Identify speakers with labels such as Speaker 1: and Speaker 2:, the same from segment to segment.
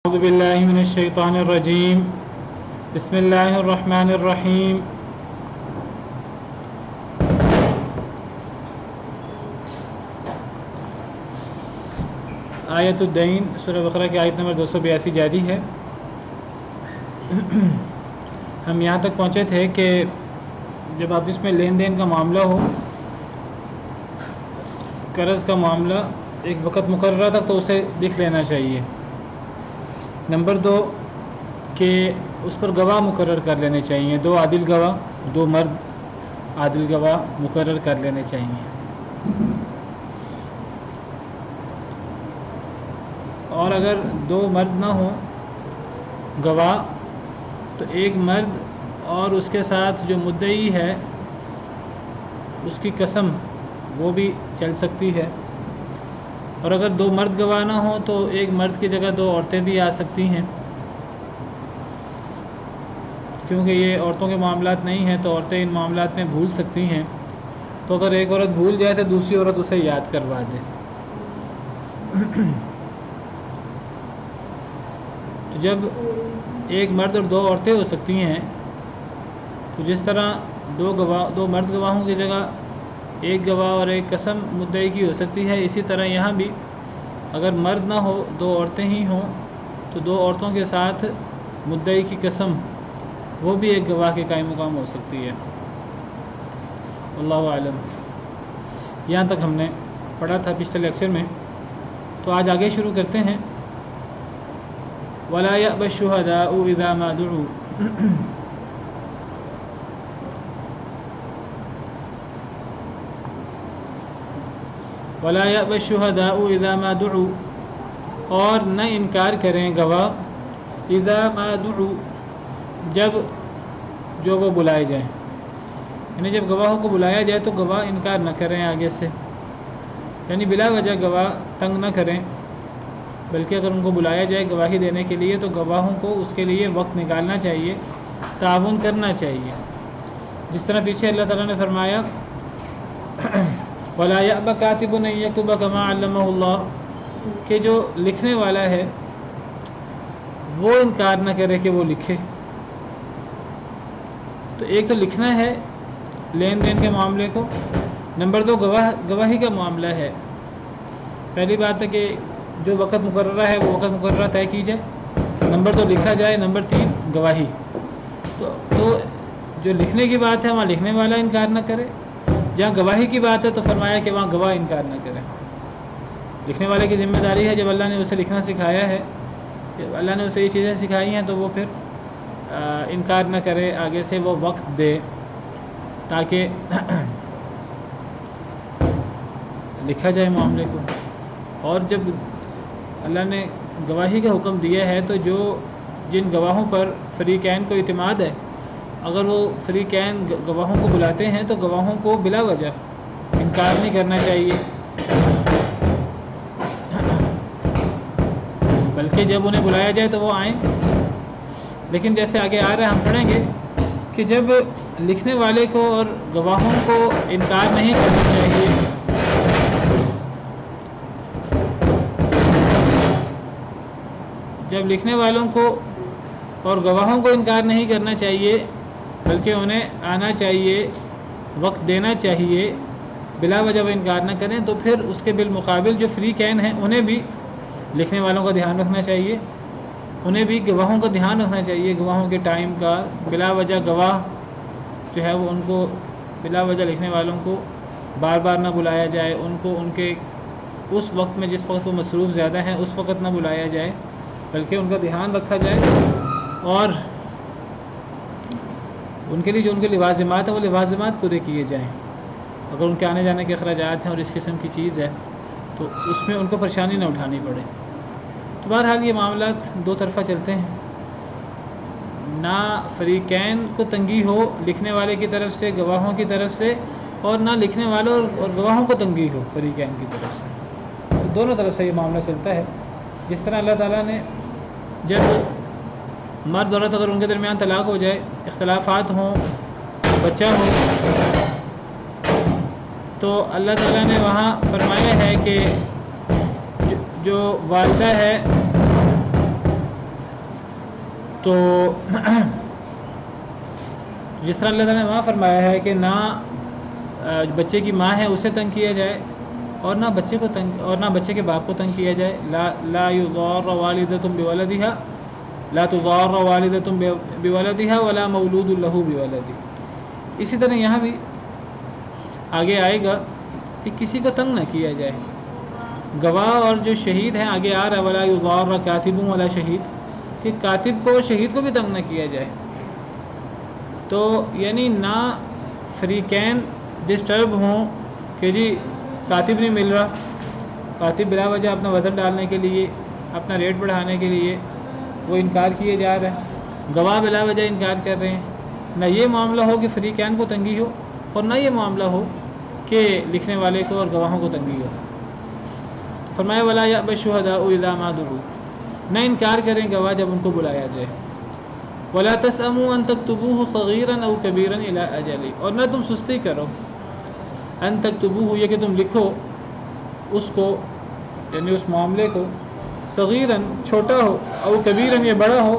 Speaker 1: اعوذ باللہ من الشیطان الرجیم بسم اللہ الرحمن الرحیم آیت الدین سورہ بقرہ کی آیت نمبر 282 جاری ہے۔ ہم یہاں تک پہنچے تھے کہ جب آپس میں لین دین کا معاملہ ہو، قرض کا معاملہ ایک وقت مقررہ تک تو اسے لکھ لینا چاہیے۔ نمبر 2 کہ اس پر گواہ مقرر کر لینے چاہیے، 2 عادل گواہ، 2 مرد عادل گواہ مقرر کر لینے چاہیے۔ اور اگر 2 مرد نہ ہوں گواہ تو ایک مرد اور اس کے ساتھ جو مدعی ہے اس کی قسم وہ بھی چل سکتی ہے۔ اور اگر 2 مرد گواہ نہ ہوں تو ایک مرد کی جگہ 2 عورتیں بھی آ سکتی ہیں، کیونکہ یہ عورتوں کے معاملات نہیں ہیں تو عورتیں ان معاملات میں بھول سکتی ہیں۔ تو اگر ایک عورت بھول جائے تو دوسری عورت اسے یاد کروا دے۔ تو جب ایک مرد اور 2 عورتیں ہو سکتی ہیں تو جس طرح 2 مرد گواہوں کی جگہ ایک گواہ اور ایک قسم مدعی کی ہو سکتی ہے، اسی طرح یہاں بھی اگر مرد نہ ہو 2 عورتیں ہی ہوں تو 2 عورتوں کے ساتھ مدعی کی قسم وہ بھی ایک گواہ کے قائم مقام ہو سکتی ہے۔ اللہ عالم۔ یہاں تک ہم نے پڑھا تھا پچھلے لیکچر میں، تو آج آگے شروع کرتے ہیں۔ وَلَا يَأْبَ الشُّهَدَاءُ إِذَا مَا دُعُوا وَلَا يَأْبَ الشُّهَدَاءُ إِذَا مَا دُعُوا، اور نہ انکار کریں گواہ اذا ما دعوا، جب جو وہ بلائے جائیں، یعنی جب گواہوں کو بلایا جائے تو گواہ انکار نہ کریں آگے سے، یعنی بلا وجہ گواہ تنگ نہ کریں، بلکہ اگر ان کو بلایا جائے گواہی دینے کے لیے تو گواہوں کو اس کے لیے وقت نکالنا چاہیے، تعاون کرنا چاہیے۔ جس طرح پیچھے اللہ تعالیٰ نے فرمایا وَلَا يَأْبَ كَاتِبٌ أَن يَكْتُبَ كَمَا عَلَّمَهُ اللَّهُ، کہ جو لکھنے والا ہے وہ انکار نہ کرے کہ وہ لکھے۔ تو ایک تو لکھنا ہے لین دین کے معاملے کو، نمبر 2 گواہی کا معاملہ ہے۔ پہلی بات ہے کہ جو وقت مقررہ ہے وہ وقت مقررہ طے کی جائے، نمبر 2 لکھا جائے، نمبر 3 گواہی۔ تو جو لکھنے کی بات ہے وہاں لکھنے والا انکار نہ کرے، جہاں گواہی کی بات ہے تو فرمایا کہ وہاں گواہ انکار نہ کرے۔ لکھنے والے کی ذمہ داری ہے، جب اللہ نے اسے لکھنا سکھایا ہے، جب اللہ نے اسے یہ چیزیں سکھائی ہیں تو وہ پھر انکار نہ کرے، آگے سے وہ وقت دے تاکہ لکھا جائے معاملے کو۔ اور جب اللہ نے گواہی کا حکم دیا ہے تو جن گواہوں پر فریقین کو اعتماد ہے، اگر وہ فریقین گواہوں کو بلاتے ہیں تو گواہوں کو بلا وجہ انکار نہیں کرنا چاہیے، بلکہ جب انہیں بلایا جائے تو وہ آئیں۔ لیکن جیسے آگے آ رہا ہے ہم پڑھیں گے کہ جب لکھنے والے کو اور گواہوں کو انکار نہیں کرنا چاہیے، جب لکھنے والوں کو اور گواہوں کو انکار نہیں کرنا چاہیے بلکہ انہیں آنا چاہیے، وقت دینا چاہیے، بلا وجہ وہ انکار نہ کریں، تو پھر اس کے بالمقابل جو فریقین ہیں انہیں بھی لکھنے والوں کا دھیان رکھنا چاہیے، انہیں بھی گواہوں کا دھیان رکھنا چاہیے، گواہوں کے ٹائم کا۔ بلا وجہ گواہ جو ہے وہ ان کو بلا وجہ لکھنے والوں کو بار بار نہ بلایا جائے، ان کو ان کے اس وقت میں جس وقت وہ مصروف زیادہ ہیں اس وقت نہ بلایا جائے، بلکہ ان کا دھیان رکھا جائے اور ان کے لیے جو ان کے لوازمات ہیں وہ لوازمات پورے کیے جائیں۔ اگر ان کے آنے جانے کے اخراجات ہیں اور اس قسم کی چیز ہے تو اس میں ان کو پریشانی نہ اٹھانی پڑے۔ تو بہرحال یہ معاملات 2 طرفہ چلتے ہیں، نہ فریقین کو تنگی ہو لکھنے والے کی طرف سے، گواہوں کی طرف سے، اور نہ لکھنے والوں اور گواہوں کو تنگی ہو فریقین کی طرف سے۔ تو دونوں طرف سے یہ معاملہ چلتا ہے۔ جس طرح اللہ تعالیٰ نے جب مرد عورت اگر ان کے درمیان طلاق ہو جائے، اختلافات ہوں، بچہ ہو، تو اللہ تعالیٰ نے وہاں فرمایا ہے کہ جو والدہ ہے تو جس طرح اللہ تعالیٰ نے وہاں فرمایا ہے کہ نہ بچے کی ماں ہے اسے تنگ کیا جائے اور نہ بچے کو تنگ اور نہ بچے کے باپ کو تنگ کیا جائے. لا یضار والدۃ بولدها لا تضار والدۃ بولدها ولا مولود له بولده. اسی طرح یہاں بھی آگے آئے گا کہ کسی کو تنگ نہ کیا جائے. گواہ اور جو شہید ہیں آگے آ رہا ہے ولا یضار کاتب ولا شہید کہ کاتب کو شہید کو بھی تنگ نہ کیا جائے. تو یعنی نہ فریقین ڈسٹرب ہوں کہ جی کاتب نہیں مل رہا, کاتب بلا وجہ اپنا وزن ڈالنے کے لیے اپنا ریٹ بڑھانے کے لیے وہ انکار کیے جا رہے ہیں, گواہ بلا وجہ انکار کر رہے ہیں. نہ یہ معاملہ ہو کہ فریقین کو تنگی ہو اور نہ یہ معاملہ ہو کہ لکھنے والے کو اور گواہوں کو تنگی ہو. فرمایا ولا یأبی الشہداء اذا ما دعوا, نہ انکار کریں گواہ جب ان کو بلایا جائے. ولا تسأموا ان تكتبوه صغيرا او كبيرا الى اجله, اور نہ تم سستی کرو ان تكتبوه یہ کہ تم لکھو اس کو یعنی اس معاملے کو صغیرا چھوٹا ہو او کبیرا یہ بڑا ہو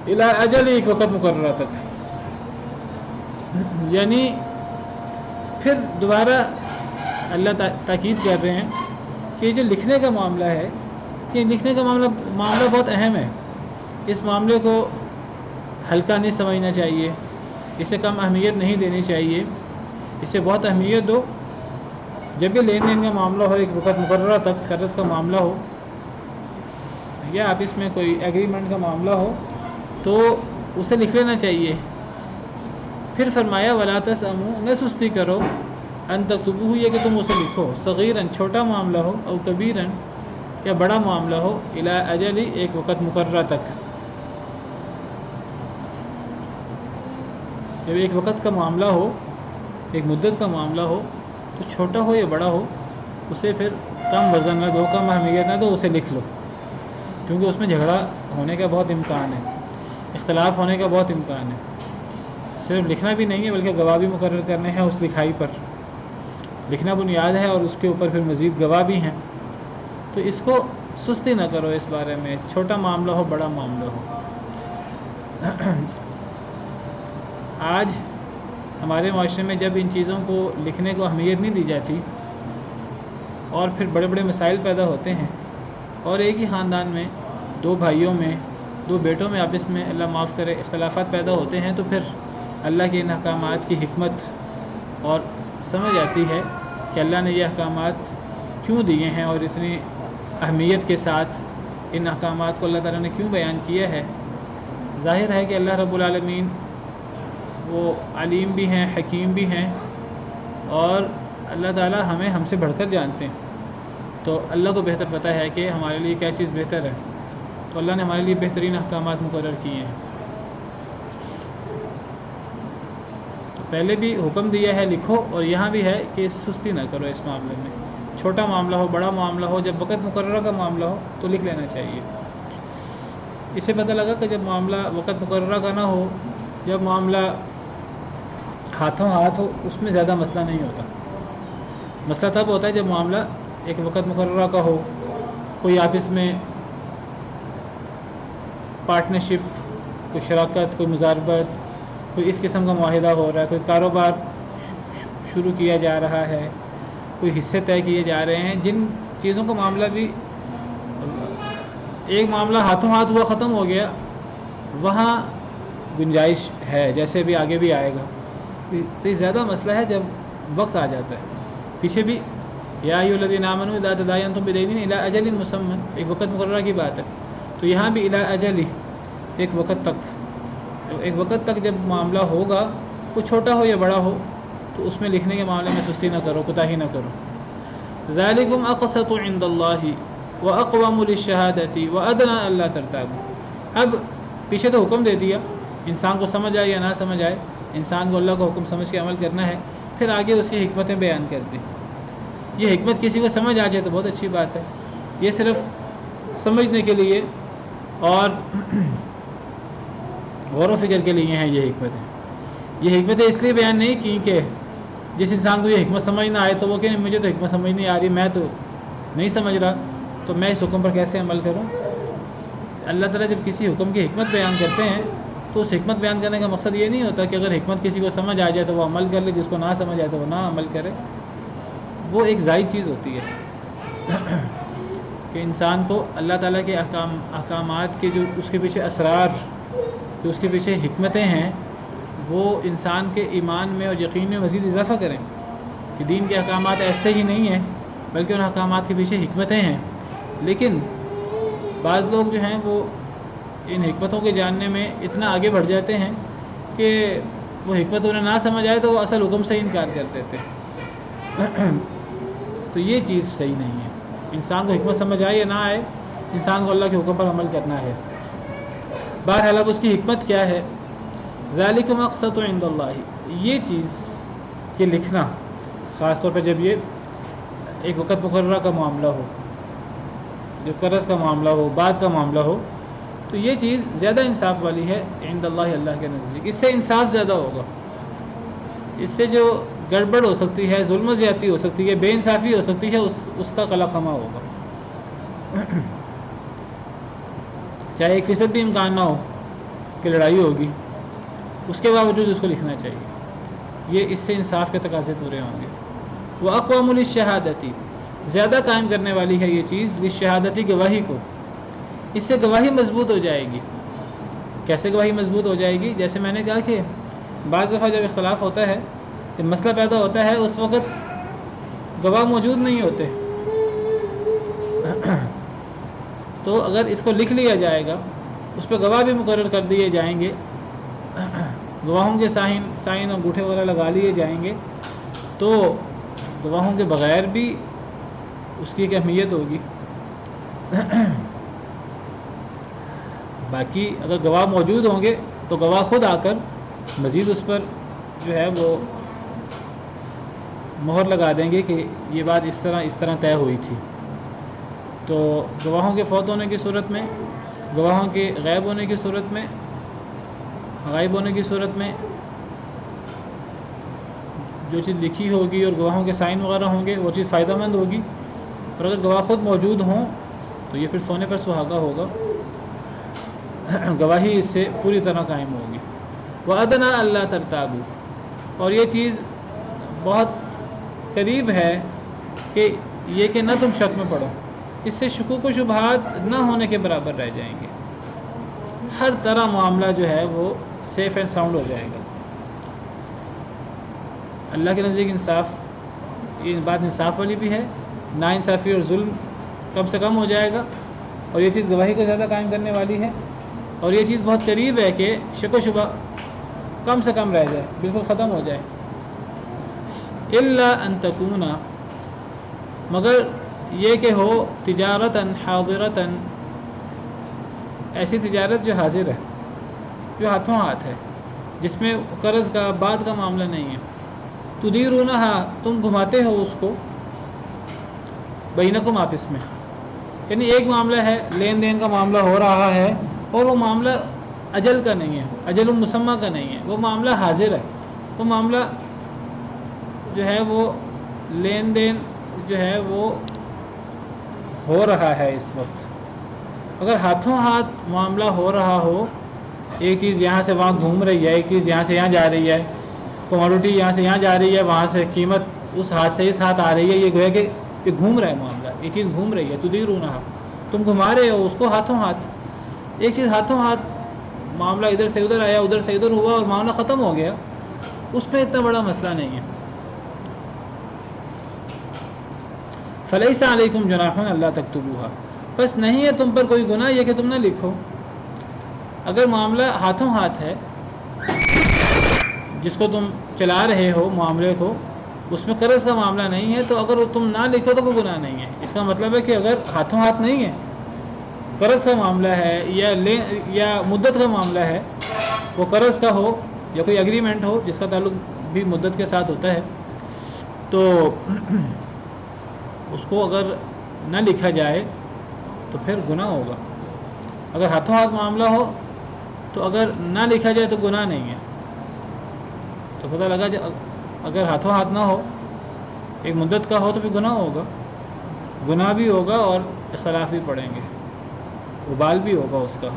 Speaker 1: الى اجل ایک وقت مقررہ تک. یعنی پھر دوبارہ اللہ تاکید کر رہے ہیں کہ یہ جو لکھنے کا معاملہ ہے یہ لکھنے کا معاملہ بہت اہم ہے. اس معاملے کو ہلکا نہیں سمجھنا چاہیے, اسے کم اہمیت نہیں دینی چاہیے, اسے بہت اہمیت دو. جب بھی لین دین کا معاملہ ہو ایک وقت مقررہ تک قرض کا معاملہ ہو یا آپس میں کوئی ایگریمنٹ کا معاملہ ہو تو اسے لکھ لینا چاہیے. پھر فرمایا ولا تسأموا, نہ سستی کرو ان تکتبوہ یہ کہ تم اسے لکھو صغیرا چھوٹا معاملہ ہو او کبیرا یا بڑا معاملہ ہو الی اجل ایک وقت مقررہ تک. جب ایک وقت کا معاملہ ہو ایک مدت کا معاملہ ہو تو چھوٹا ہو یا بڑا ہو اسے پھر کم وزن نہ دو, کم اہمیت نہ دو, اسے لکھ لو, کیونکہ اس میں جھگڑا ہونے کا بہت امکان ہے, اختلاف ہونے کا بہت امکان ہے. صرف لکھنا بھی نہیں ہے بلکہ گواہ بھی مقرر کرنے ہیں اس لکھائی پر. لکھنا بنیاد ہے اور اس کے اوپر پھر مزید گواہ بھی ہیں. تو اس کو سستی نہ کرو اس بارے میں, چھوٹا معاملہ ہو بڑا معاملہ ہو. آج ہمارے معاشرے میں جب ان چیزوں کو لکھنے کو اہمیت نہیں دی جاتی اور پھر بڑے بڑے مسائل پیدا ہوتے ہیں اور ایک ہی خاندان میں دو بھائیوں میں دو بیٹوں میں آپس میں اللہ معاف کرے اختلافات پیدا ہوتے ہیں تو پھر اللہ کے ان احکامات کی حکمت اور سمجھ آتی ہے کہ اللہ نے یہ احکامات کیوں دیے ہیں اور اتنی اہمیت کے ساتھ ان احکامات کو اللہ تعالیٰ نے کیوں بیان کیا ہے. ظاہر ہے کہ اللہ رب العالمین وہ علیم بھی ہیں, حکیم بھی ہیں, اور اللہ تعالیٰ ہم سے بڑھ کر جانتے ہیں. تو اللہ کو بہتر پتہ ہے کہ ہمارے لیے کیا چیز بہتر ہے, تو اللہ نے ہمارے لیے بہترین احکامات مقرر کیے ہیں. تو پہلے بھی حکم دیا ہے لکھو, اور یہاں بھی ہے کہ سستی نہ کرو اس معاملے میں. چھوٹا معاملہ ہو بڑا معاملہ ہو, جب وقت مقررہ کا معاملہ ہو تو لکھ لینا چاہیے. اس سے پتہ لگا کہ جب معاملہ وقت مقررہ کا نہ ہو, جب معاملہ ہاتھوں ہاتھ ہو, اس میں زیادہ مسئلہ نہیں ہوتا. مسئلہ تب ہوتا ہے جب معاملہ ایک وقت مقررہ کا ہو, کوئی آپس میں پارٹنرشپ, کوئی شراکت, کوئی مزاربت, کوئی اس قسم کا معاہدہ ہو رہا ہے, کوئی کاروبار شروع کیا جا رہا ہے, کوئی حصے طے کیے جا رہے ہیں. جن چیزوں کا معاملہ بھی ایک معاملہ ہاتھوں ہاتھ ہوا ختم ہو گیا, وہاں گنجائش ہے, جیسے بھی آگے بھی آئے گا. تو یہ زیادہ مسئلہ ہے جب وقت آ جاتا ہے. پیچھے بھی یا ایھا الذین آمنوا اذا تداینتم بدین الی اجل مسمى, ایک وقت مقررہ کی بات ہے. تو یہاں بھی الی اجل, ایک وقت تک, ایک وقت تک جب معاملہ ہوگا, وہ چھوٹا ہو یا بڑا ہو, تو اس میں لکھنے کے معاملے میں سستی نہ کرو, کوتاہی نہ کرو. ذالکم اقسط عند اللہ واقوم للشہادۃ وادنی الا ترتابوا. اب پیچھے تو حکم دے دیا, انسان کو سمجھ آئے یا نہ سمجھ آئے, انسان کو اللہ کا حکم سمجھ کے عمل کرنا ہے. پھر آگے اس کی حکمتیں بیان کر دیں. یہ حکمت کسی کو سمجھ آ جائے تو بہت اچھی بات ہے. یہ صرف سمجھنے کے لیے اور غور و فکر کے لیے ہیں یہ حکمتیں. یہ حکمتیں اس لیے بیان نہیں کی کہ جس انسان کو یہ حکمت سمجھ نہ آئے تو وہ کہ مجھے تو حکمت سمجھ نہیں آ رہی, میں تو نہیں سمجھ رہا, تو میں اس حکم پر کیسے عمل کروں. اللہ تعالیٰ جب کسی حکم کی حکمت بیان کرتے ہیں تو اس حکمت بیان کرنے کا مقصد یہ نہیں ہوتا کہ اگر حکمت کسی کو سمجھ آ جائے تو وہ عمل کر لے، جس کو نہ سمجھ آئے تو وہ نہ عمل کرے. وہ ایک زائد چیز ہوتی ہے کہ انسان کو اللہ تعالیٰ کے احکامات کے جو اس کے پیچھے اسرار، جو اس کے پیچھے حکمتیں ہیں، وہ انسان کے ایمان میں اور یقین میں مزید اضافہ کریں کہ دین کے احکامات ایسے ہی نہیں ہیں بلکہ ان احکامات کے پیچھے حکمتیں ہیں. لیکن بعض لوگ جو ہیں وہ ان حکمتوں کے جاننے میں اتنا آگے بڑھ جاتے ہیں کہ وہ حکمت انہیں نہ سمجھ آئے تو وہ اصل حکم سے انکار کر دیتے. تو یہ چیز صحیح نہیں ہے. انسان کو حکمت سمجھ آئے یا نہ آئے، انسان کو اللہ کے حکم پر عمل کرنا ہے. بہرحال اب اس کی حکمت کیا ہے؟ ذالک مقصد عند اللہ، یہ چیز یہ لکھنا، خاص طور پہ جب یہ ایک وقت مقررہ کا معاملہ ہو، جب قرض کا معاملہ ہو، بعد کا معاملہ ہو، تو یہ چیز زیادہ انصاف والی ہے عند اللہ، اللہ کے نزدیک. اس سے انصاف زیادہ ہوگا. اس سے جو گڑبڑ ہو سکتی ہے، ظلم و زیادتی ہو سکتی ہے، بے انصافی ہو سکتی ہے، اس کا قلع خما ہوگا. چاہے 1% بھی امکان نہ ہو کہ لڑائی ہوگی، اس کے باوجود اس کو لکھنا چاہیے. یہ اس سے انصاف کے تقاضے پورے ہوں گے. وَأَقْوَمُ لِلشَّهَادَةِ، زیادہ قائم کرنے والی ہے یہ چیز للشہادتی، گواہی کو. اس سے گواہی مضبوط ہو جائے گی. کیسے گواہی مضبوط ہو جائے گی؟ جیسے میں نے کہا کہ بعض دفعہ جب اختلاف ہوتا ہے، جب مسئلہ پیدا ہوتا ہے، اس وقت گواہ موجود نہیں ہوتے. تو اگر اس کو لکھ لیا جائے گا، اس پہ گواہ بھی مقرر کر دیے جائیں گے، گواہوں کے سائن اور انگوٹھے وغیرہ لگا لیے جائیں گے، تو گواہوں کے بغیر بھی اس کی ایک اہمیت ہوگی. باقی اگر گواہ موجود ہوں گے تو گواہ خود آ کر مزید اس پر جو ہے وہ مہر لگا دیں گے کہ یہ بات اس طرح طے ہوئی تھی. تو گواہوں کے فوت ہونے کی صورت میں، گواہوں کے غائب ہونے کی صورت میں جو چیز لکھی ہوگی اور گواہوں کے سائن وغیرہ ہوں گے، وہ چیز فائدہ مند ہوگی. اور اگر گواہ خود موجود ہوں تو یہ پھر سونے پر سہاگا ہوگا. گواہی اس سے پوری طرح قائم ہوگی. وَأَدْنَىٰ أَلَّا تَرْتَابُوا، اور یہ چیز بہت قریب ہے کہ یہ کہ نہ تم شک میں پڑو. اس سے شکوک و شبہات نہ ہونے کے برابر رہ جائیں گے. ہر طرح معاملہ جو ہے وہ سیف اینڈ ساؤنڈ ہو جائے گا. اللہ کے نزدیک انصاف، یہ بات انصاف والی بھی ہے. نا انصافی اور ظلم کم سے کم ہو جائے گا، اور یہ چیز گواہی کو زیادہ قائم کرنے والی ہے. اور یہ چیز بہت قریب ہے کہ شک و شبہ کم سے کم رہ جائے، بالکل ختم ہو جائے. الا ان تکون، مگر یہ کہ ہو تجارتاً حاضرتاً، ایسی تجارت جو حاضر ہے، جو ہاتھوں ہاتھ ہے، جس میں قرض کا بعد کا معاملہ نہیں ہے. تدیرونہا، تم گھماتے ہو اس کو، بینکم، آپس میں. یعنی ایک معاملہ ہے، لین دین کا معاملہ ہو رہا ہے، اور وہ معاملہ اجل کا نہیں ہے، اجل مسمہ کا نہیں ہے، وہ معاملہ حاضر ہے. وہ معاملہ جو ہے وہ لین دین جو ہے وہ ہو رہا ہے اس وقت. اگر ہاتھوں ہاتھ معاملہ ہو رہا ہو، ایک چیز یہاں سے وہاں گھوم رہی ہے، ایک چیز یہاں سے یہاں جا رہی ہے، کوموڈیٹی یہاں سے یہاں جا رہی ہے، وہاں سے قیمت اس ہاتھ سے اس ہاتھ آ رہی ہے، یہ گویا کہ یہ گھوم رہا ہے معاملہ، یہ چیز گھوم رہی ہے. تدیرونہا، تم گھما رہے ہو اس کو ہاتھوں ہاتھ. ایک چیز ہاتھوں ہاتھ معاملہ ادھر سے ادھر آیا، ادھر سے ادھر ہوا اور معاملہ ختم ہو گیا، اس میں اتنا بڑا مسئلہ نہیں ہے. فلیس علیکم جناح الا تکتبوها، بس نہیں ہے تم پر کوئی گناہ یہ کہ تم نہ لکھو. اگر معاملہ ہاتھوں ہاتھ ہے، جس کو تم چلا رہے ہو معاملے کو، اس میں قرض کا معاملہ نہیں ہے، تو اگر تم نہ لکھو تو کوئی گناہ نہیں ہے. اس کا مطلب ہے کہ اگر ہاتھوں ہاتھ نہیں ہے، قرض کا معاملہ ہے یا مدت کا معاملہ ہے، وہ قرض کا ہو یا کوئی ایگریمنٹ ہو جس کا تعلق بھی مدت کے ساتھ ہوتا ہے، تو اس کو اگر نہ لکھا جائے تو پھر گناہ ہوگا. اگر ہاتھوں ہاتھ معاملہ ہو تو اگر نہ لکھا جائے تو گناہ نہیں ہے. تو پتہ لگا اگر ہاتھوں ہاتھ نہ ہو، ایک مدت کا ہو، تو پھر گناہ ہوگا، گناہ بھی ہوگا اور اختلاف بھی پڑیں گے. وبال بھی ہوگا اس کا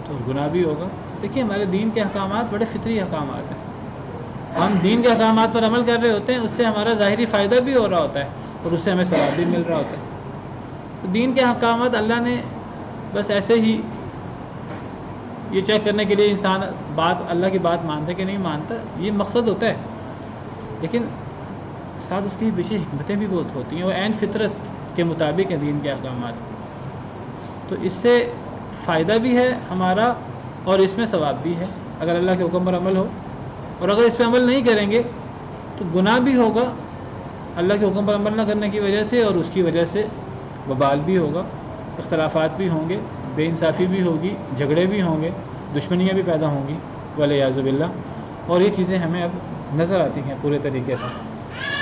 Speaker 1: تو گناہ بھی ہوگا. دیکھیے ہمارے دین کے احکامات بڑے فطری احکامات ہیں. ہم دین کے احکامات پر عمل کر رہے ہوتے ہیں, اس سے ہمارا ظاہری فائدہ بھی ہو رہا ہوتا ہے اور اس سے ہمیں ثواب بھی مل رہا ہوتا ہے. تو دین کے احکامات اللہ نے بس ایسے ہی یہ چیک کرنے کے لیے انسان اللہ کی بات مانتا ہے کہ نہیں مانتا, یہ مقصد ہوتا ہے, لیکن ساتھ اس کے پیچھے حکمتیں بھی بہت ہوتی ہیں. وہ عین فطرت کے مطابق ہیں دین کے احکامات, تو اس سے فائدہ بھی ہے ہمارا اور اس میں ثواب بھی ہے اگر اللہ کے حکم پر عمل ہو. اور اگر اس پہ عمل نہیں کریں گے تو گناہ بھی ہوگا اللہ کے حکم پر عمل نہ کرنے کی وجہ سے, اور اس کی وجہ سے وبال بھی ہوگا, اختلافات بھی ہوں گے, بے انصافی بھی ہوگی, جھگڑے بھی ہوں گے, دشمنیاں بھی پیدا ہوں گی والعیاذ باللہ. اور یہ چیزیں ہمیں اب نظر آتی ہیں پورے طریقے سے.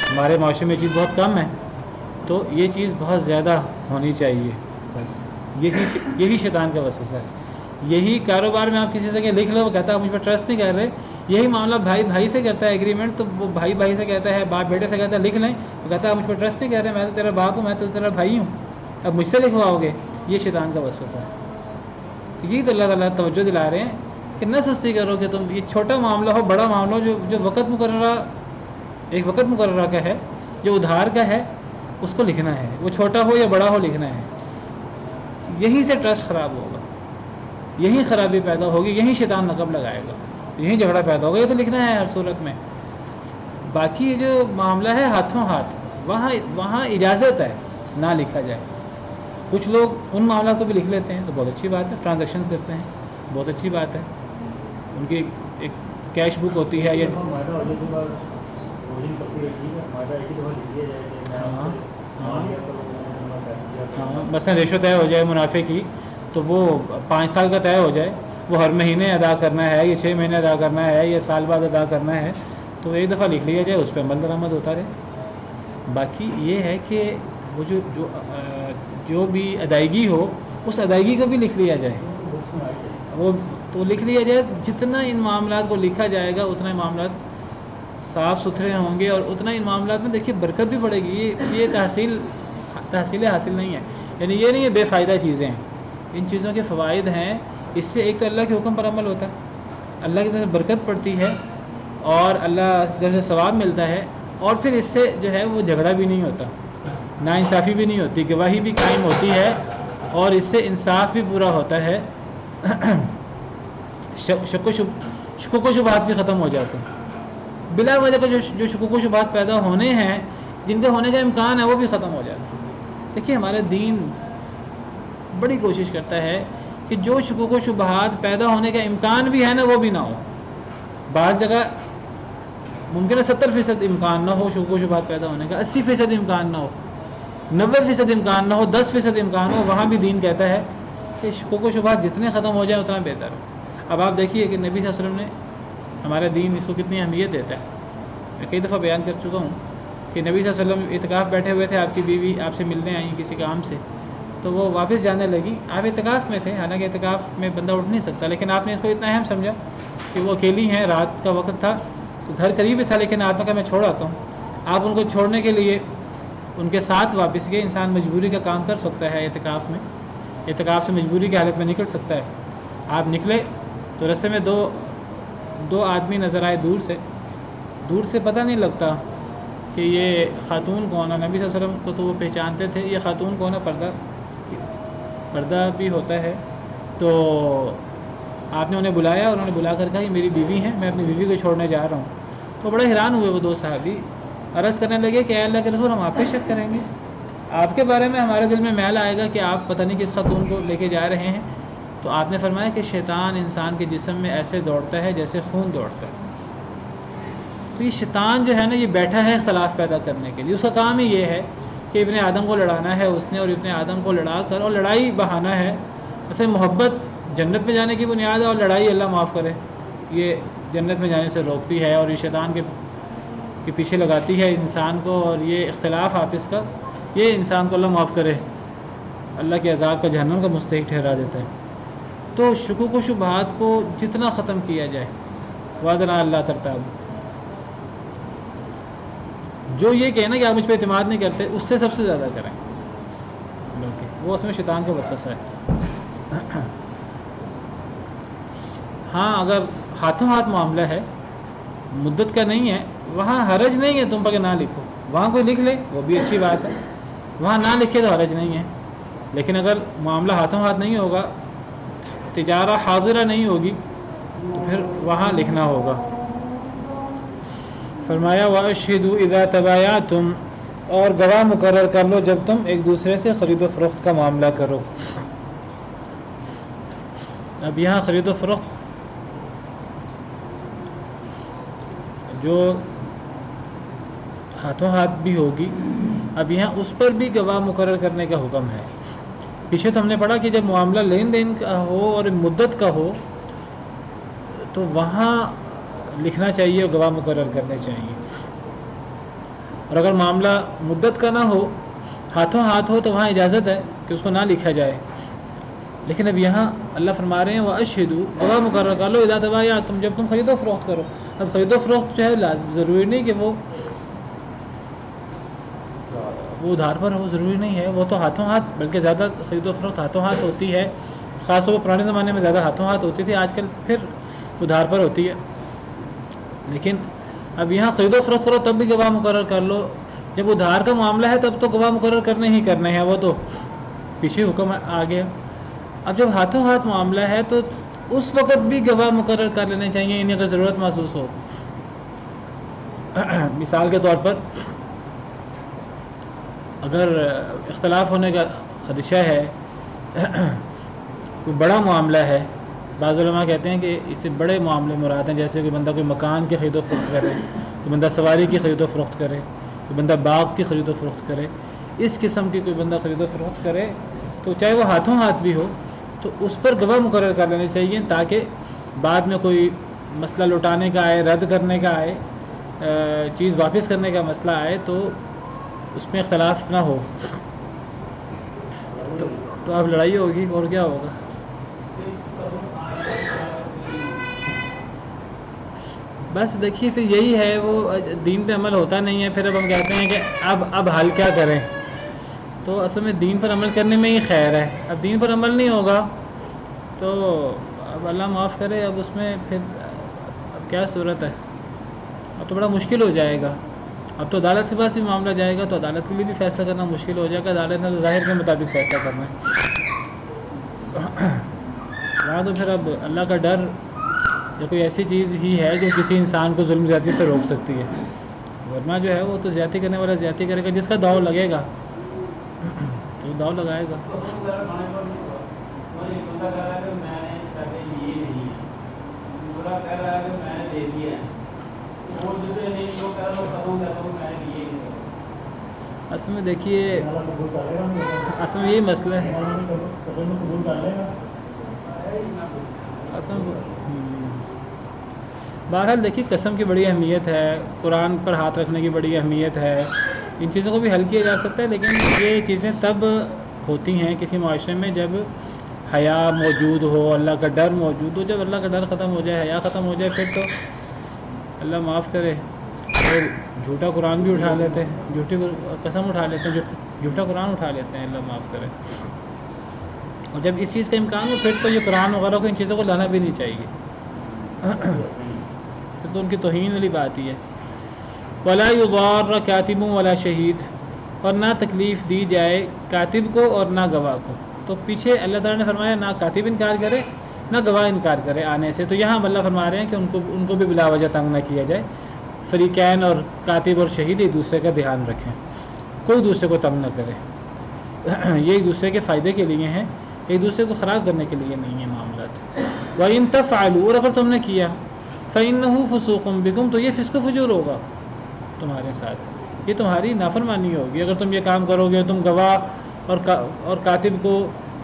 Speaker 1: ہمارے معاشرے میں یہ چیز بہت کم ہے, تو یہ چیز بہت زیادہ ہونی چاہیے. بس یہی شیطان کا وسوسہ ہے. یہی کاروبار میں آپ کسی سے کہ لکھ لو, وہ کہتا ہے آپ مجھ پر ٹرسٹ نہیں کر رہے. یہی معاملہ بھائی سے کرتا ہے ایگریمنٹ, تو وہ بھائی سے کہتا ہے, باپ بیٹے سے کہتا ہے لکھ لیں, وہ کہتا ہے آپ مجھ پر ٹرسٹ نہیں کر رہے, میں تو تیرا باپ ہوں, میں تو تیرا بھائی ہوں, اب مجھ سے لکھواؤ گے. یہ شیطان کا وسوسہ ہے. یہی تو اللہ تعالیٰ توجہ دلا رہے ہیں کہ نہ سستی کرو کہ تم یہ چھوٹا معاملہ ہو بڑا معاملہ ہو, جو وقت مقررہ ایک وقت مقررہ کا ہے, جو ادھار کا ہے, اس کو لکھنا ہے. وہ چھوٹا ہو یا بڑا ہو لکھنا ہے. یہیں سے ٹرسٹ خراب ہوگا, یہیں خرابی پیدا ہوگی, یہیں شیطان نقب لگائے گا, یہیں جھگڑا پیدا ہوگا. یہ تو لکھنا ہے ہر صورت میں. باقی یہ جو معاملہ ہے ہاتھوں ہاتھ, وہاں اجازت ہے نہ لکھا جائے. کچھ لوگ ان معاملات کو بھی لکھ لیتے ہیں تو بہت اچھی بات ہے, ٹرانزیکشنز کرتے ہیں, بہت اچھی بات ہے. ان کی ایک کیش بک ہوتی ہے یا مثلا ریشو طے ہو جائے منافع کی, تو وہ 5 سال کا طے ہو جائے, وہ ہر مہینے ادا کرنا ہے یا 6 مہینے ادا کرنا ہے یا سال بعد ادا کرنا ہے, تو ایک دفعہ لکھ لیا جائے, اس پہ عمل درآمد ہوتا رہے. باقی یہ ہے کہ وہ جو بھی ادائیگی ہو, اس ادائیگی کو بھی لکھ لیا جائے. وہ تو لکھ لیا جائے, جتنا ان معاملات کو لکھا جائے گا اتنا معاملات صاف ستھرے ہوں گے, اور اتنا ان معاملات میں دیکھیے برکت بھی بڑھے گی. یہ تحصیل حاصل نہیں ہے, یعنی یہ نہیں ہے بے فائدہ چیزیں ہیں. ان چیزوں کے فوائد ہیں. اس سے ایک تو اللہ کے حکم پر عمل ہوتا ہے, اللہ کی طرف سے برکت پڑتی ہے, اور اللہ کی طرف سے ثواب ملتا ہے, اور پھر اس سے جو ہے وہ جھگڑا بھی نہیں ہوتا, ناانصافی بھی نہیں ہوتی, گواہی بھی قائم ہوتی ہے, اور اس سے انصاف بھی پورا ہوتا ہے. شکوک و شبہات بھی ختم ہو جاتے ہیں. بلا وجہ کے جو شکوک و شبہات پیدا ہونے ہیں, جن کے ہونے کا امکان ہے, وہ بھی ختم ہو جاتے ہیں. دیکھیے ہمارا دین بڑی کوشش کرتا ہے کہ جو شکوک و شبہات پیدا ہونے کا امکان بھی ہے نا, وہ بھی نہ ہو. بعض جگہ ممکن ہے 70% امکان نہ ہو شکوک و شبہات پیدا ہونے کا, 80% امکان نہ ہو, 90% امکان نہ ہو, 10% امکان ہو, وہاں بھی دین کہتا ہے کہ شکوک و شبہات جتنے ختم ہو جائیں اتنا بہتر ہے. اب آپ دیکھیے کہ نبی صلی اللہ علیہ وسلم نے, ہمارا دین اس کو کتنی اہمیت دیتا ہے. میں کئی دفعہ بیان کر چکا ہوں کہ نبی صلی اللہ علیہ وسلم اعتکاف بیٹھے ہوئے تھے, آپ کی بیوی آپ سے ملنے آئیں کسی کام سے, تو وہ واپس جانے لگی. آپ اعتکاف میں تھے, حالانکہ اعتکاف میں بندہ اٹھ نہیں سکتا, لیکن آپ نے اس کو اتنا اہم سمجھا کہ وہ اکیلی ہیں, رات کا وقت تھا, تو گھر قریب ہی تھا, لیکن آپ نے کہا میں چھوڑ آتا ہوں. آپ ان کو چھوڑنے کے لیے ان کے ساتھ واپس گئے. انسان مجبوری کا کام کر سکتا ہے اعتکاف میں, اعتکاف سے مجبوری کی حالت میں نکل سکتا ہے. آپ نکلے تو رستے میں دو آدمی نظر آئے دور سے پتہ نہیں لگتا کہ یہ خاتون کون ہے. نبی صلی اللہ علیہ وسلم کو تو وہ پہچانتے تھے, یہ خاتون کون ہے, پردہ بھی ہوتا ہے. تو آپ نے انہیں بلایا, اور انہوں نے بلا کر کہا یہ میری بیوی ہیں, میں اپنی بیوی کو چھوڑنے جا رہا ہوں. تو بڑے حیران ہوئے وہ 2 صحابی, عرض کرنے لگے کہ اے اللہ کے رسول, ہم آپ پہ شک کریں گے, آپ کے بارے میں ہمارے دل میں میل آئے گا کہ آپ پتہ نہیں کس خاتون کو لے کے جا رہے ہیں. تو آپ نے فرمایا کہ شیطان انسان کے جسم میں ایسے دوڑتا ہے جیسے خون دوڑتا ہے. تو یہ شیطان جو ہے نا, یہ بیٹھا ہے اختلاف پیدا کرنے کے لیے. اس کا کام ہی یہ ہے کہ ابن آدم کو لڑانا ہے اس نے, اور ابن آدم کو لڑا کر, اور لڑائی بہانا ہے. ایسے محبت جنت میں جانے کی بنیاد ہے, اور لڑائی اللہ معاف کرے یہ جنت میں جانے سے روکتی ہے, اور یہ شیطان کے پیچھے لگاتی ہے انسان کو. اور یہ اختلاف آپس کا, یہ انسان کو اللہ معاف کرے اللہ کے عذاب کا, جہنم کا مستحق ٹھہرا دیتا ہے. تو شکوک و شبہات کو جتنا ختم کیا جائے, وعدنا اللہ ترتاب. جو یہ کہنا کہ آپ مجھ پہ اعتماد نہیں کرتے, اس سے سب سے زیادہ کریں. بلکہ وہ اس میں شیطان کا وسوسہ ہے۔ ہاں اگر ہاتھوں ہاتھ معاملہ ہے، مدت کا نہیں ہے، وہاں حرج نہیں ہے تم پر کہ نہ لکھو، وہاں کوئی لکھ لے وہ بھی اچھی بات ہے، وہاں نہ لکھے تو حرج نہیں ہے۔ لیکن اگر معاملہ ہاتھوں ہاتھ نہیں ہوگا، تجارہ حاضرہ نہیں ہوگی، تو پھر وہاں لکھنا ہوگا۔ فرمایا وَأَشْهِدُوا إِذَا تَبَايَعْتُمْ، اور گواہ مقرر کر لو جب تم ایک دوسرے سے خرید و فروخت کا معاملہ کرو۔ اب یہاں خرید و فروخت جو ہاتھوں ہاتھ بھی ہوگی، اب یہاں اس پر بھی گواہ مقرر کرنے کا حکم ہے۔ پیچھے تو ہم نے پڑھا کہ جب معاملہ لین دین کا ہو اور مدت کا ہو تو وہاں لکھنا چاہیے اور گواہ مقرر کرنے چاہیے، اور اگر معاملہ مدت کا نہ ہو، ہاتھوں ہاتھ ہو، تو وہاں اجازت ہے کہ اس کو نہ لکھا جائے۔ لیکن اب یہاں اللہ فرما رہے ہیں وَأَشْهِدُوا، گواہ مقرر کر لو اذا تبایعتم، جب تم خرید و فروخت کرو۔ اب خرید و فروخت جو ہے لازم ضروری نہیں کہ وہ ادھار پر ہو، ضروری نہیں ہے، وہ تو ہاتھوں ہاتھ، بلکہ زیادہ خرید و فروخت ہاتھوں ہاتھ ہوتی ہے، خاص طور پر پرانے زمانے میں زیادہ ہاتھوں ہاتھ ہوتی تھی، آج کل پھر ادھار پر ہوتی ہے۔ لیکن اب یہاں خرید و فروخت کرو تب بھی گواہ مقرر کر لو، جب ادھار کا معاملہ ہے تب تو گواہ مقرر کرنے ہی کرنے ہیں، وہ تو پیچھے حکم آ گیا۔ اب جب ہاتھوں ہاتھ معاملہ ہے تو اس وقت بھی گواہ مقرر کر لینے چاہیے، انہیں اگر ضرورت محسوس ہو۔ مثال کے طور پر اگر اختلاف ہونے کا خدشہ ہے، کوئی بڑا معاملہ ہے، بعض علماء کہتے ہیں کہ اس سے بڑے معاملے مراد ہیں، جیسے کہ بندہ کوئی مکان کی خرید و فروخت کرے، کوئی بندہ سواری کی خرید و فروخت کرے، کوئی بندہ باغ کی خرید و فروخت کرے، اس قسم کی کوئی بندہ خرید و فروخت کرے، تو چاہے وہ ہاتھوں ہاتھ بھی ہو تو اس پر گواہ مقرر کر لینے چاہیے، تاکہ بعد میں کوئی مسئلہ لوٹانے کا آئے، رد کرنے کا آئے، چیز واپس کرنے کا مسئلہ آئے تو اس میں اختلاف نہ ہو۔ تو اب لڑائی ہوگی اور کیا ہوگا۔ بس دیکھیے پھر یہی ہے، وہ دین پہ عمل ہوتا نہیں ہے، پھر اب ہم کہتے ہیں کہ اب حل کیا کریں۔ تو اصل میں دین پر عمل کرنے میں ہی خیر ہے، اب دین پر عمل نہیں ہوگا تو اب اللہ معاف کرے، اب اس میں پھر اب کیا صورت ہے، اب تو بڑا مشکل ہو جائے گا۔ اب تو عدالت کے پاس بھی معاملہ جائے گا تو عدالت کے لیے بھی فیصلہ کرنا مشکل ہو جائے گا، عدالت نے تو ظاہر کے مطابق فیصلہ کرنا ہے۔ وہاں تو پھر اب اللہ کا ڈر یا کوئی ایسی چیز ہی ہے جو کسی انسان کو ظلم زیادتی سے روک سکتی ہے، ورنہ جو ہے وہ تو زیادتی کرنے والا زیادتی کرے گا، جس کا داؤ لگے گا تو داؤ لگائے گا۔ اصل میں دیکھیے، اصل میں یہی مسئلہ ہے، بہرحال دیکھیے قسم کی بڑی اہمیت ہے، قرآن پر ہاتھ رکھنے کی بڑی اہمیت ہے، ان چیزوں کو بھی حل کیا جا سکتا ہے، لیکن یہ چیزیں تب ہوتی ہیں کسی معاشرے میں جب حیا موجود ہو، اللہ کا ڈر موجود ہو۔ جب اللہ کا ڈر ختم ہو جائے، حیا ختم ہو جائے، پھر تو اللہ معاف کرے، اور جھوٹا قرآن بھی اٹھا لیتے ہیں، جھوٹی قسم اٹھا لیتے ہیں، جھوٹا قرآن اٹھا لیتے ہیں، اللہ معاف کرے۔ اور جب اس چیز کا امکان ہو، پھر تو یہ قرآن وغیرہ کو ان چیزوں کو لانا بھی نہیں چاہیے، پھر تو ان کی توہین والی بات ہی ہے۔ وَلَا يُضَارَّ كَاتِبٌ وَلَا شَهِيدٌ، اور نہ تکلیف دی جائے کاتب کو اور نہ گواہ کو۔ تو پیچھے اللہ تعالیٰ نے فرمایا نہ کاتب انکار کرے نہ گواہ انکار کرے آنے سے، تو یہاں اللہ فرما رہے ہیں کہ ان کو بھی بلا وجہ تنگ نہ کیا جائے، فریقین اور کاتب اور شہید ایک دوسرے کا دھیان رکھیں، کوئی دوسرے کو تنگ نہ کرے، یہ ایک دوسرے کے فائدے کے لیے ہیں، ایک دوسرے کو خراب کرنے کے لیے نہیں ہیں معاملات۔ وَإِن تَفْعَلُوا، اور اگر تم نے کیا، فَإِنَّهُ فُسُوقٌ بِكُمْ، تو یہ فسق و فجور ہوگا تمہارے ساتھ، یہ تمہاری نافرمانی ہوگی اگر تم یہ کام کرو گے، تم گواہ اور کاتب کو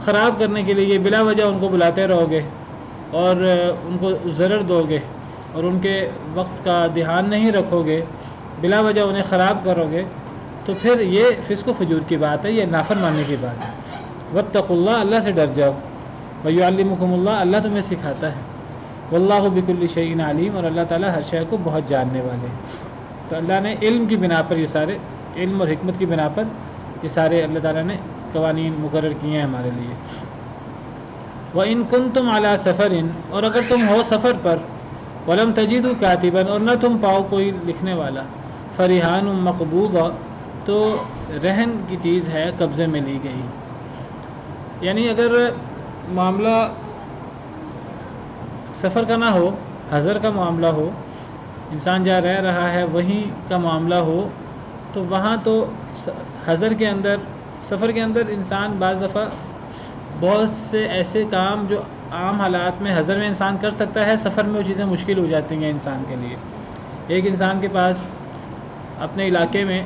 Speaker 1: خراب کرنے کے لیے بلا وجہ ان کو بلاتے رہو گے اور ان کو ضرر دو گے اور ان کے وقت کا دھیان نہیں رکھو گے، بلا وجہ انہیں خراب کرو گے، تو پھر یہ فسق و فجور کی بات ہے، یہ نافرمانی کی بات ہے۔ واتقوا اللہ، اللہ سے ڈر جاؤ، ویعلمکم اللہ، اللہ تمہیں سکھاتا ہے، واللہ بکل شیء علیم، اور اللہ تعالیٰ ہر شے کو بہت جاننے والے ہیں۔ تو اللہ نے علم کی بنا پر یہ سارے، علم اور حکمت کی بنا پر یہ سارے اللہ تعالیٰ نے قوانین مقرر کیے ہیں ہمارے لیے۔ وَإِن كُنتُمْ عَلَى سَفَرٍ، اور اگر تم ہو سفر پر، وَلَمْ تَجِدُوا كَاتِبًا، اور نہ تم پاؤ کوئی لکھنے والا، فَرِحَانٌ مَقْبُوضَةٌ، تو رہن کی چیز ہے قبضے میں لی گئی۔ یعنی اگر معاملہ سفر کا نہ ہو، حضر کا معاملہ ہو، انسان جہاں رہ رہا ہے وہیں کا معاملہ ہو، تو وہاں تو حضر کے اندر، سفر کے اندر انسان بعض دفعہ بہت سے ایسے کام جو عام حالات میں حضر میں انسان کر سکتا ہے، سفر میں وہ چیزیں مشکل ہو جاتی ہیں انسان کے لیے۔ ایک انسان کے پاس اپنے علاقے میں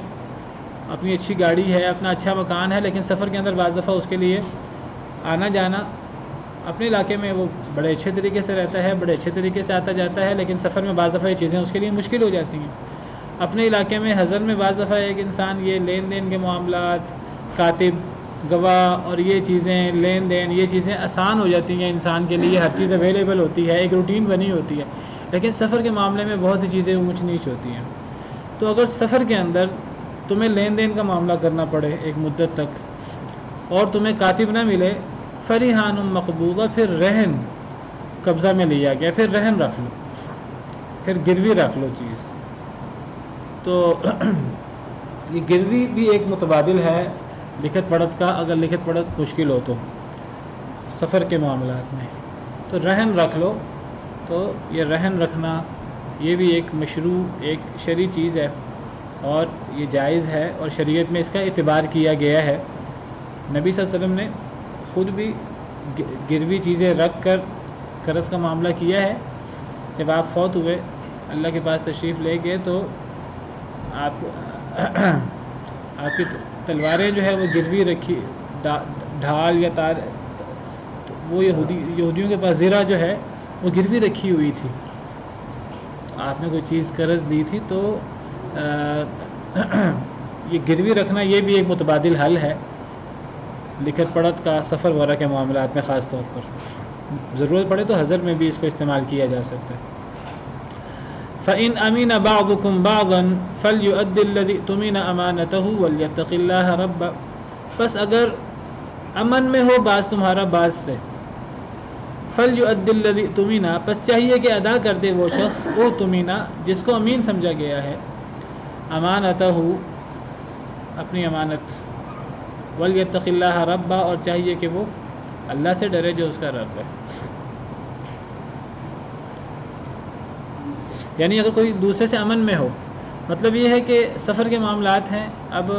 Speaker 1: اپنی اچھی گاڑی ہے، اپنا اچھا مکان ہے، لیکن سفر کے اندر بعض دفعہ اس کے لیے آنا جانا، اپنے علاقے میں وہ بڑے اچھے طریقے سے رہتا ہے، بڑے اچھے طریقے سے آتا جاتا ہے، لیکن سفر میں بعض دفعہ یہ چیزیں اس کے لیے مشکل ہو جاتی ہیں۔ اپنے علاقے میں حضر میں بعض دفعہ ایک انسان یہ لین دین کے معاملات، کاتب، گواہ اور یہ چیزیں، لین دین، یہ چیزیں آسان ہو جاتی ہیں انسان کے لیے، ہر چیز اویلیبل ہوتی ہے، ایک روٹین بنی ہوتی ہے، لیکن سفر کے معاملے میں بہت سی چیزیں اونچ نیچ ہوتی ہیں۔ تو اگر سفر کے اندر تمہیں لین دین کا معاملہ کرنا پڑے ایک مدت تک اور تمہیں کاتب نہ ملے، فریحان مقبوضہ، پھر رہن قبضہ میں لیا گیا، پھر رہن رکھ لو، پھر گروی رکھ لو چیز۔ تو یہ گروی بھی ایک متبادل ہے لکھت پڑھت کا، اگر لکھت پڑھت مشکل ہو تو سفر کے معاملات میں تو رہن رکھ لو۔ تو یہ رہن رکھنا یہ بھی ایک مشروع، ایک شرعی چیز ہے اور یہ جائز ہے، اور شریعت میں اس کا اعتبار کیا گیا ہے۔ نبی صلی اللہ علیہ وسلم نے خود بھی گروی چیزیں رکھ کر قرض کا معاملہ کیا ہے۔ جب آپ فوت ہوئے، اللہ کے پاس تشریف لے گئے، تو آپ کی تلواریں جو ہے وہ گروی رکھی، ڈھال یا تار، وہ یہودیوں کے پاس زرہ جو ہے وہ گروی رکھی ہوئی تھی۔ آپ نے کوئی چیز قرض دی تھی، تو یہ گروی رکھنا یہ بھی ایک متبادل حل ہے لکھت پڑھت کا، سفر وغیرہ کے معاملات میں خاص طور پر ضرورت پڑے تو حضر میں بھی اس کو استعمال کیا جا سکتا ہے۔ فَإِنْ أَمِنَ بَعْضُكُمْ بَعْضًا فَلْيُؤَدِّ الَّذِي اؤْتُمِنَ أَمَانَتَهُ وَلْيَتَّقِ اللَّهَ رَبَّهُ، پس اگر امن میں ہو بعض تمہارا بعض سے، فَلْيُؤَدِّ الَّذِي اؤْتُمِنَ، پس چاہیے کہ ادا کر دے وہ شخص، اؤْتُمِنَ جس کو امین سمجھا گیا ہے، امانتہ اپنی امانت، وَلْيَتَّقِ اللَّهَ رَبَّهُ اور چاہیے کہ وہ اللہ سے ڈرے جو اس کا رب ہے۔ یعنی اگر کوئی دوسرے سے امن میں ہو، مطلب یہ ہے کہ سفر کے معاملات ہیں، اب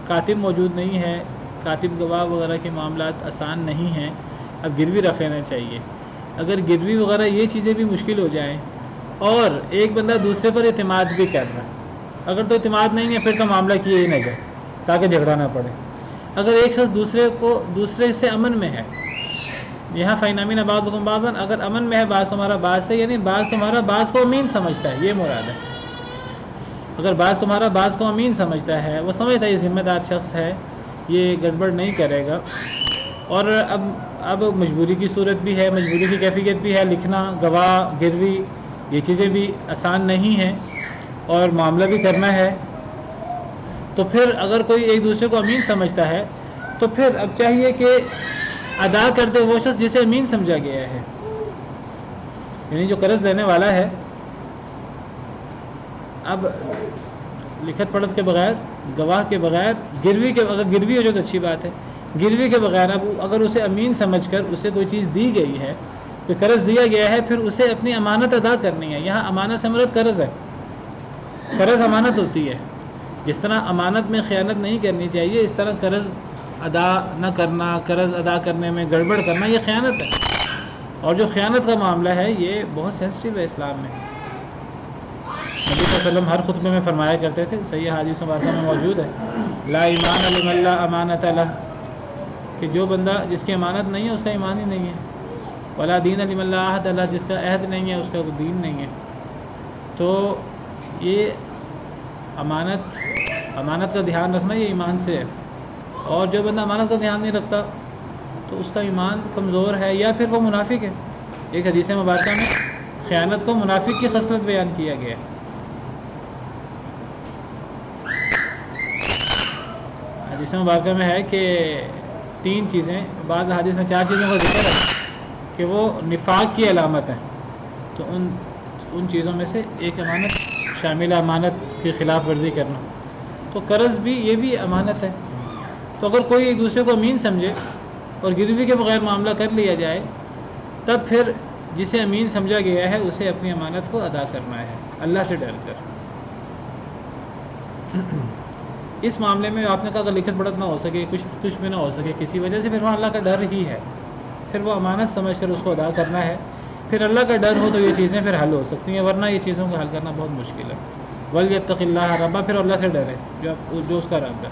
Speaker 1: کاتب موجود نہیں ہے، کاتب گواہ وغیرہ کے معاملات آسان نہیں ہیں، اب گروی رکھ لینا چاہیے۔ اگر گروی وغیرہ یہ چیزیں بھی مشکل ہو جائیں اور ایک بندہ دوسرے پر اعتماد بھی کر رہا ہے، اگر تو اعتماد نہیں ہے پھر تو معاملہ کیے ہی نہ جائے تاکہ جھگڑا نہ پڑے۔ اگر ایک شخص دوسرے سے امن میں ہے، یہاں فَإِنْ أَمِنَ بَعْضُكُمْ بَعْضًا، اگر امن میں ہے بعض تمہارا بعض سے، یعنی بعض تمہارا بعض کو امین سمجھتا ہے، یہ مراد ہے۔ اگر بعض تمہارا بعض کو امین سمجھتا ہے، وہ سمجھتا ہے یہ ذمہ دار شخص ہے، یہ گڑبڑ نہیں کرے گا، اور اب مجبوری کی صورت بھی ہے، مجبوری کی کیفیت بھی ہے، لکھنا، گواہ، گروی، یہ چیزیں بھی آسان نہیں ہیں اور معاملہ بھی کرنا ہے، تو پھر اگر کوئی ایک دوسرے کو امین سمجھتا ہے تو پھر اب چاہیے کہ ادا کر دے وہ شخص جسے امین سمجھا گیا ہے، یعنی جو قرض دینے والا ہے۔ اب لکھت پڑھت کے بغیر، گواہ کے بغیر، گروی کے، اگر گروی ہو جو تو اچھی بات ہے، گروی کے بغیر اب اگر اسے امین سمجھ کر اسے کوئی چیز دی گئی ہے، کوئی قرض دیا گیا ہے، پھر اسے اپنی امانت ادا کرنی ہے۔ یہاں امانت سے مراد قرض ہے، قرض امانت ہوتی ہے۔ جس طرح امانت میں خیانت نہیں کرنی چاہیے، اس طرح قرض ادا نہ کرنا، قرض ادا کرنے میں گڑبڑ کرنا، یہ خیانت ہے، اور جو خیانت کا معاملہ ہے یہ بہت سینسٹیو ہے اسلام میں۔ نبی صلی اللہ علیہ وسلم ہر خطبے میں فرمایا کرتے تھے، صحیح حدیث مبارکہ میں موجود ہے، لا ایمان لمن لا امانۃ لہ، کہ جو بندہ جس کی امانت نہیں ہے اس کا ایمان ہی نہیں ہے، ولا دین لمن لا عہد لہ، جس کا عہد نہیں ہے اس کا دین نہیں ہے۔ تو یہ امانت کا دھیان رکھنا یہ ایمان سے ہے، اور جو بندہ امانت کا دھیان نہیں رکھتا تو اس کا ایمان کمزور ہے یا پھر وہ منافق ہے۔ ایک حدیث مبارکہ میں خیانت کو منافق کی خصلت بیان کیا گیا ہے۔ حدیث مبارکہ میں ہے کہ 3 چیزیں، بعض حدیث میں 4 چیزوں کا ذکر ہے کہ وہ نفاق کی علامت ہیں، تو ان چیزوں میں سے ایک امانت شامل ہے، امانت کی خلاف ورزی کرنا. تو قرض بھی، یہ بھی امانت ہے. تو اگر کوئی ایک دوسرے کو امین سمجھے اور گروی کے بغیر معاملہ کر لیا جائے، تب پھر جسے امین سمجھا گیا ہے اسے اپنی امانت کو ادا کرنا ہے اللہ سے ڈر کر. اس معاملے میں آپ نے کہا اگر لکھت پڑھت نہ ہو سکے، کچھ بھی نہ ہو سکے کسی وجہ سے، پھر وہاں اللہ کا ڈر ہی ہے، پھر وہ امانت سمجھ کر اس کو ادا کرنا ہے. پھر اللہ کا ڈر ہو تو یہ چیزیں پھر حل ہو سکتی ہیں، ورنہ یہ چیزوں کو حل کرنا بہت مشکل ہے. وَلْيَتَّقِ اللَّهَ رَبَّهُ، پھر اللہ سے ڈرے جو اس کا رب ہے.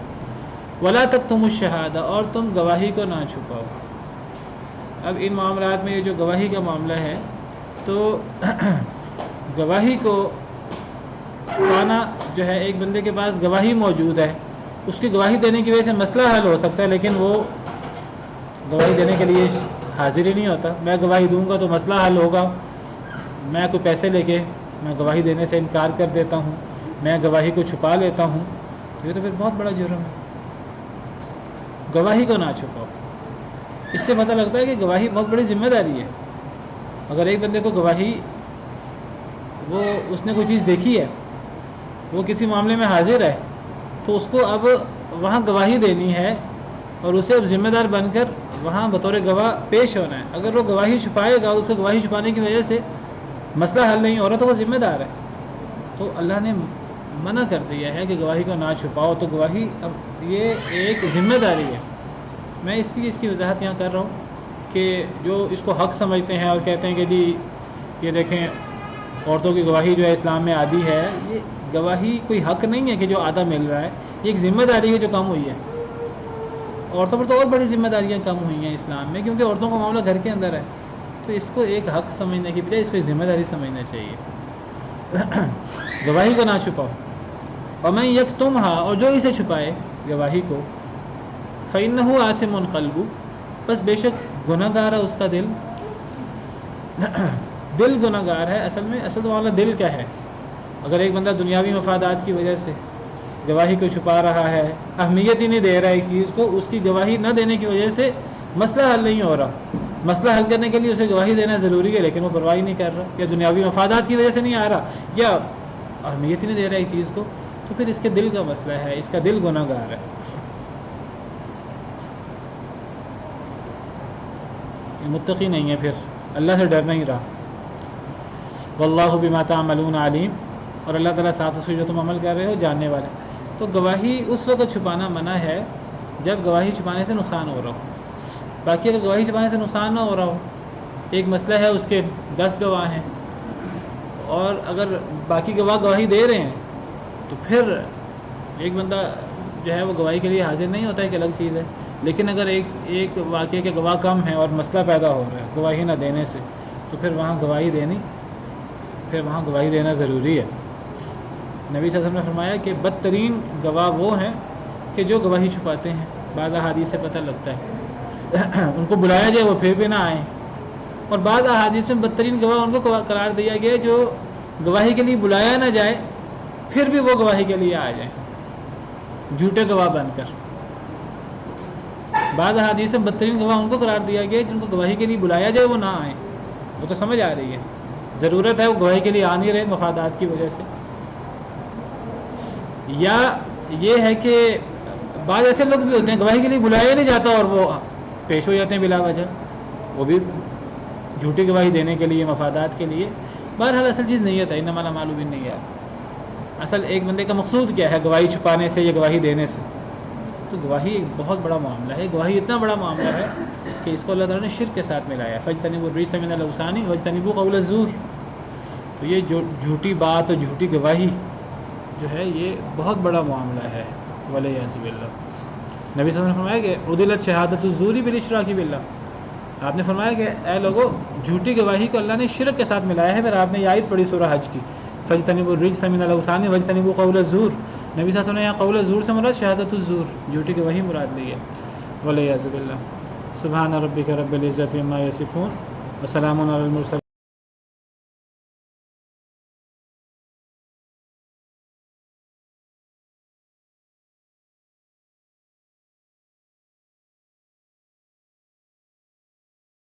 Speaker 1: وَلَا تَكْتُمُوا الشَّهَادَةَ، اور تم گواہی کو نہ چھپاؤ. اب ان معاملات میں یہ جو گواہی کا معاملہ ہے، تو گواہی کو چھپانا جو ہے، ایک بندے کے پاس گواہی موجود ہے، اس کی گواہی دینے کی وجہ سے مسئلہ حل ہو سکتا ہے، لیکن وہ گواہی دینے کے لیے حاضر ہی نہیں ہوتا. میں گواہی دوں گا تو مسئلہ حل ہوگا، میں کوئی پیسے لے کے میں گواہی دینے سے انکار کر دیتا ہوں، میں گواہی کو چھپا لیتا ہوں، یہ تو پھر بہت بڑا جرم ہے. گواہی کو نہ چھپاؤ. اس سے پتہ لگتا ہے کہ گواہی بہت بڑی ذمہ داری ہے. اگر ایک بندے کو گواہی، وہ اس نے کوئی چیز دیکھی ہے، وہ کسی معاملے میں حاضر ہے، تو اس کو اب وہاں گواہی دینی ہے اور اسے اب ذمہ دار بن کر وہاں بطور گواہ پیش ہونا ہے. اگر وہ گواہی چھپائے گا، اس کو گواہی چھپانے کی وجہ سے مسئلہ حل نہیں ہو رہا، تو وہ ذمہ دار ہے. تو اللہ نے منع کر دیا ہے کہ گواہی کو نہ چھپاؤ. تو گواہی اب یہ ایک ذمہ داری ہے. میں اس لیے اس کی وضاحت یہاں کر رہا ہوں کہ جو اس کو حق سمجھتے ہیں اور کہتے ہیں کہ جی یہ دیکھیں عورتوں کی گواہی جو ہے اسلام میں عادی ہے، یہ گواہی کوئی حق نہیں ہے کہ جو آدھا مل رہا ہے، یہ ایک ذمہ داری ہے جو کم ہوئی ہے. عورتوں پر تو اور بڑی ذمہ داریاں کم ہوئی ہیں اسلام میں، کیونکہ عورتوں کا معاملہ گھر کے اندر ہے. تو اس کو ایک حق سمجھنے کی بجائے اس کو ایک ذمہ داری سمجھنا چاہیے. گواہی کو نہ چھپاؤ. وَمَن يَكْتُمْهَا، اور جو اسے چھپائے گواہی کو، فَإِنَّهُ آثِمٌ قَلْبُهُ، بس بے شک گناہ گار ہے اس کا دل. دل گناہ گار ہے. اصل معاملہ دل کا ہے. اگر ایک بندہ دنیاوی مفادات کی وجہ سے گواہی کو چھپا رہا ہے، اہمیت ہی نہیں دے رہا ایک چیز کو، اس کی گواہی نہ دینے کی وجہ سے مسئلہ حل نہیں ہو رہا. مسئلہ حل کرنے کے لیے اسے گواہی دینا ضروری ہے، لیکن وہ پرواہ نہیں کر رہا، یا دنیاوی مفادات کی وجہ سے نہیں آ رہا، یا اہمیت ہی نہیں دے رہا ایک چیز کو، تو پھر اس کے دل کا مسئلہ ہے، اس کا دل گناہ گار ہے. متقی نہیں ہے، پھر اللہ سے ڈر نہیں رہا. واللہ بما تعملون علیم، اور اللہ تعالیٰ ساتھ اس کو جو تم عمل کر رہے ہو جاننے والے. تو گواہی اس وقت چھپانا منع ہے جب گواہی چھپانے سے نقصان ہو رہا ہو. باقی اگر گواہی چھپانے سے نقصان نہ ہو رہا ہو، ایک مسئلہ ہے اس کے 10 گواہ ہیں، اور اگر باقی گواہ گواہی دے رہے ہیں، تو پھر ایک بندہ جو ہے وہ گواہی کے لیے حاضر نہیں ہوتا ہے، کہ الگ چیز ہے. لیکن اگر ایک واقعے کے گواہ کم ہیں اور مسئلہ پیدا ہو رہا ہے گواہی نہ دینے سے، تو پھر وہاں گواہی دینا ضروری ہے. نبی صلی اللہ علیہ وسلم نے فرمایا کہ بدترین گواہ وہ ہیں کہ جو گواہی چھپاتے ہیں. بعض احادیث سے پتہ لگتا ہے ان کو بلایا جائے وہ پھر بھی نہ آئیں، اور بعض احادیث میں بدترین گواہ ان کو قرار دیا گیا جو گواہی کے لیے بلایا نہ جائے پھر بھی وہ گواہی کے لیے آ جائیں جھوٹے گواہ بن کر. بعض احادیث میں بدترین گواہ ان کو قرار دیا گیا جن کو گواہی کے لیے بلایا جائے وہ نہ آئیں. وہ تو سمجھ آ رہی ہے، ضرورت ہے وہ گواہی کے لیے آ نہیں رہے مفادات کی وجہ سے. یا یہ ہے کہ بعض ایسے لوگ بھی ہوتے ہیں گواہی کے لیے بلایا نہیں جاتا اور وہ پیش ہو جاتے ہیں بلا وجہ، وہ بھی جھوٹی گواہی دینے کے لیے، مفادات کے لیے. بہرحال اصل چیز نیت ہے، انما الاعمال بالنیات. اصل ایک بندے کا مقصود کیا ہے گواہی چھپانے سے یا گواہی دینے سے. تو گواہی ایک بہت بڑا معاملہ ہے. گواہی اتنا بڑا معاملہ ہے کہ اس کو اللہ تعالیٰ نے شرک کے ساتھ ملایا. فاجتنبوا الرجس من الاوثان واجتنبوا قول الزور. تو یہ جو جھوٹی بات اور جھوٹی گواہی جو ہے یہ بہت بڑا معاملہ ہے، والعیاذ باللہ. نبی صلی اللہ علیہ وسلم نے فرمایا کہ عدلت شہادت الزور بالاشراک باللہ. آپ نے فرمایا کہ اے لوگو، جھوٹی گواہی کو اللہ نے شرک کے ساتھ ملایا ہے. پھر آپ نے یہ آیت پڑھی سورہ حج کی، فاجتنبوا الرجس من الاوثان واجتنبوا قول الزور. نبی صلی اللہ علیہ وسلم نے یہاں قول الزور سے مراد شہادت الزور، جھوٹی گواہی مراد لی ہے. والعیاذ باللہ. سبحان ربک رب العزۃ عما یصفون وسلام علی المرسلین.